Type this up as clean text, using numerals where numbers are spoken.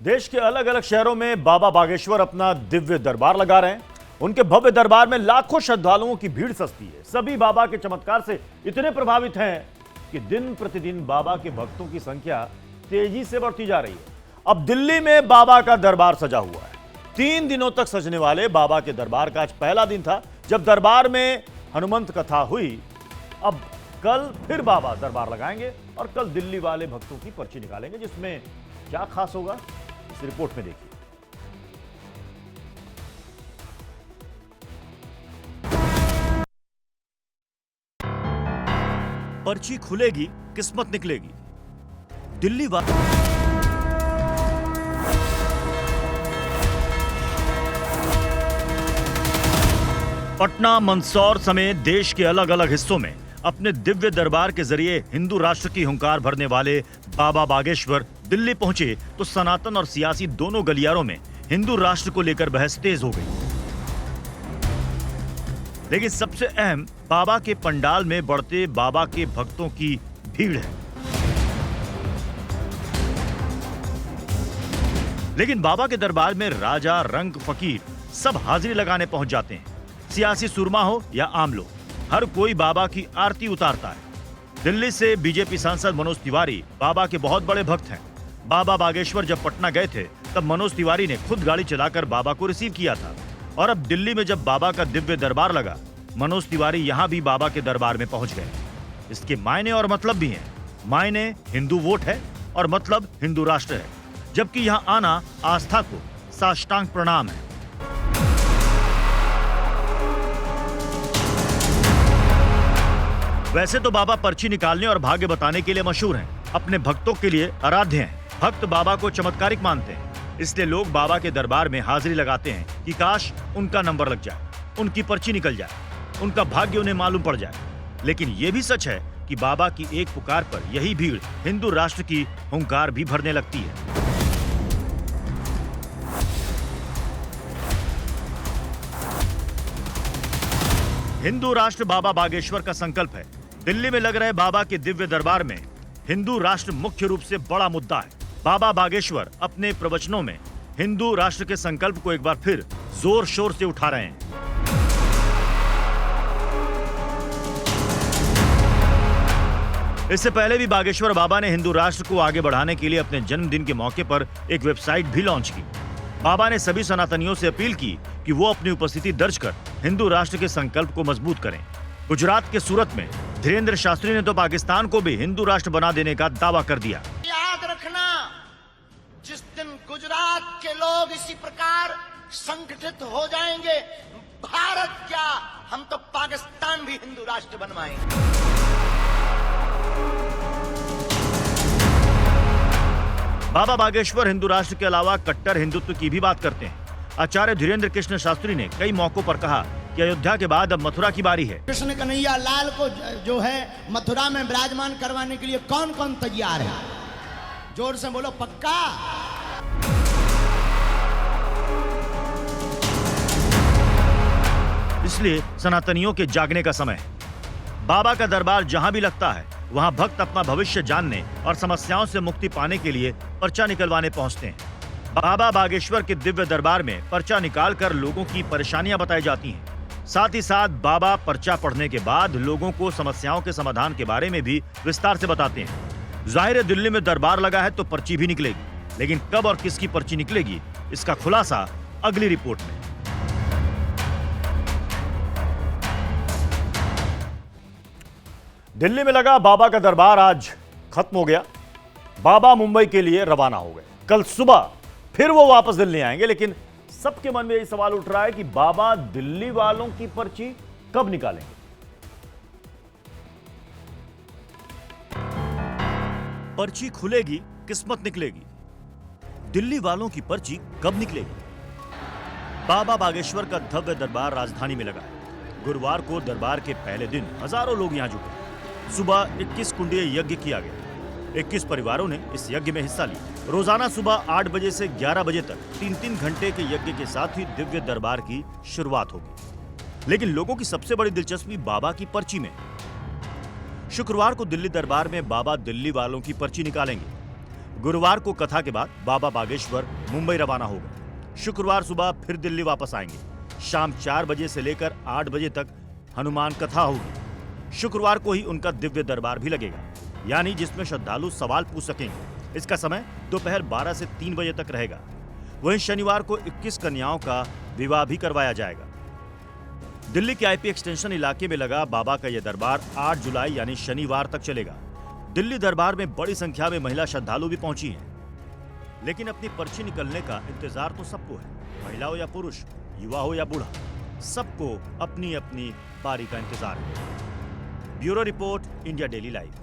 देश के अलग अलग शहरों में बाबा बागेश्वर अपना दिव्य दरबार लगा रहे हैं। उनके भव्य दरबार में लाखों श्रद्धालुओं की भीड़ सजती है। सभी बाबा के चमत्कार से इतने प्रभावित हैं कि दिन प्रतिदिन बाबा के भक्तों की संख्या तेजी से बढ़ती जा रही है। अब दिल्ली में बाबा का दरबार सजा हुआ है। 3 दिनों तक सजने वाले बाबा के दरबार का आज पहला दिन था, जब दरबार में हनुमंत कथा हुई। अब कल फिर बाबा दरबार लगाएंगे और कल दिल्ली वाले भक्तों की पर्ची निकालेंगे, जिसमें क्या खास होगा इस रिपोर्ट में देखिए। पर्ची खुलेगी, किस्मत निकलेगी। दिल्ली वाले पटना, मंदसौर समेत देश के अलग अलग हिस्सों में अपने दिव्य दरबार के जरिए हिंदू राष्ट्र की हुंकार भरने वाले बाबा बागेश्वर दिल्ली पहुंचे तो सनातन और सियासी दोनों गलियारों में हिंदू राष्ट्र को लेकर बहस तेज हो गई। लेकिन सबसे अहम, बाबा के पंडाल में बढ़ते बाबा के भक्तों की भीड़ है। लेकिन बाबा के दरबार में राजा, रंग, फकीर सब हाजिरी लगाने पहुंच जाते हैं। सियासी सुरमा हो या आम लोग, हर कोई बाबा की आरती उतारता है। दिल्ली से बीजेपी सांसद मनोज तिवारी बाबा के बहुत बड़े भक्त हैं। बाबा बागेश्वर जब पटना गए थे तब मनोज तिवारी ने खुद गाड़ी चलाकर बाबा को रिसीव किया था। और अब दिल्ली में जब बाबा का दिव्य दरबार लगा, मनोज तिवारी यहां भी बाबा के दरबार में पहुंच गए। इसके मायने और मतलब भी हैं। मायने हिंदू वोट है और मतलब हिंदू राष्ट्र है, जबकि यहां आना आस्था को साष्टांग प्रणाम है। वैसे तो बाबा पर्ची निकालने और भाग्य बताने के लिए मशहूर हैं, अपने भक्तों के लिए आराध्य हैं। भक्त बाबा को चमत्कारिक मानते हैं, इसलिए लोग बाबा के दरबार में हाजिरी लगाते हैं कि काश उनका नंबर लग जाए, उनकी पर्ची निकल जाए, उनका भाग्य उन्हें मालूम पड़ जाए। लेकिन यह भी सच है कि बाबा की एक पुकार पर यही भीड़ हिंदू राष्ट्र की हुंकार भी भरने लगती है। हिंदू राष्ट्र बाबा बागेश्वर का संकल्प है। दिल्ली में लग रहे बाबा के दिव्य दरबार में हिंदू राष्ट्र मुख्य रूप से बड़ा मुद्दा है। बाबा बागेश्वर अपने प्रवचनों में हिंदू राष्ट्र के संकल्प को एक बार फिर जोर शोर से उठा रहे हैं। इससे पहले भी बागेश्वर बाबा ने हिंदू राष्ट्र को आगे बढ़ाने के लिए अपने जन्मदिन के मौके पर एक वेबसाइट भी लॉन्च की। बाबा ने सभी सनातनियों से अपील की कि वो अपनी उपस्थिति दर्ज कर हिंदू राष्ट्र के संकल्प को मजबूत करें। गुजरात के सूरत में धीरेन्द्र शास्त्री ने तो पाकिस्तान को भी हिंदू राष्ट्र बना देने का दावा कर दिया। याद रखना, जिस दिन गुजरात के लोग इसी प्रकार संगठित हो जाएंगे, भारत क्या, हम तो पाकिस्तान भी हिंदू राष्ट्र बनवाएंगे। बाबा बागेश्वर हिंदू राष्ट्र के अलावा कट्टर हिंदुत्व की भी बात करते हैं। आचार्य धीरेन्द्र कृष्ण शास्त्री ने कई मौकों पर कहा कि अयोध्या के बाद अब मथुरा की बारी है। कृष्ण कन्हैया लाल को जो है मथुरा में विराजमान करवाने के लिए कौन कौन तैयार है? जोर से बोलो, पक्का? इसलिए सनातनियों के जागने का समय है। बाबा का दरबार जहां भी लगता है, वहां भक्त अपना भविष्य जानने और समस्याओं से मुक्ति पाने के लिए पर्चा निकलवाने पहुंचते हैं। बाबा बागेश्वर के दिव्य दरबार में पर्चा निकालकर लोगों की परेशानियां बताई जाती हैं। साथ ही साथ बाबा पर्चा पढ़ने के बाद लोगों को समस्याओं के समाधान के बारे में भी विस्तार से बताते हैं। जाहिर है, दिल्ली में दरबार लगा है तो पर्ची भी निकलेगी, लेकिन कब और किसकी पर्ची निकलेगी, इसका खुलासा अगली रिपोर्ट में। दिल्ली में लगा बाबा का दरबार आज खत्म हो गया। बाबा मुंबई के लिए रवाना हो गए। कल सुबह फिर वो वापस दिल्ली आएंगे, लेकिन सबके मन में यही सवाल उठ रहा है कि बाबा दिल्ली वालों की पर्ची कब निकालेंगे। पर्ची खुलेगी, किस्मत निकलेगी। दिल्ली वालों की पर्ची कब निकलेगी? बाबा बागेश्वर का भव्य दरबार राजधानी में लगा है। गुरुवार को दरबार के पहले दिन हजारों लोग यहां जुटे। सुबह 21 कुंडीय यज्ञ किया गया। 21 परिवारों ने इस यज्ञ में हिस्सा लिया। रोजाना सुबह 8 बजे से 11 बजे तक 3-3 घंटे के यज्ञ के साथ ही दिव्य दरबार की शुरुआत होगी। लेकिन लोगों की सबसे बड़ी दिलचस्पी बाबा की पर्ची में। शुक्रवार को दिल्ली दरबार में बाबा दिल्ली वालों की पर्ची निकालेंगे। गुरुवार को कथा के बाद बाबा बागेश्वर मुंबई रवाना हो गए। शुक्रवार सुबह फिर दिल्ली वापस आएंगे। शाम 4 बजे से लेकर 8 बजे तक हनुमान कथा होगी। शुक्रवार को ही उनका दिव्य दरबार भी लगेगा, यानी जिसमें श्रद्धालु सवाल पूछ सकेंगे। इसका समय दोपहर 12 से 3 बजे तक रहेगा। वहीं शनिवार को 21 कन्याओं का विवाह भी करवाया जाएगा। दिल्ली के आईपी एक्सटेंशन इलाके में लगा बाबा का यह दरबार 8 जुलाई यानी शनिवार तक चलेगा। दिल्ली दरबार में बड़ी संख्या में महिला श्रद्धालु भी पहुंची हैं। लेकिन अपनी पर्ची निकलने का इंतजार तो सबको है, महिला हो या पुरुष, युवा हो या बूढ़ा, सबको अपनी अपनी बारी का इंतजार है। Bureau report, India daily live.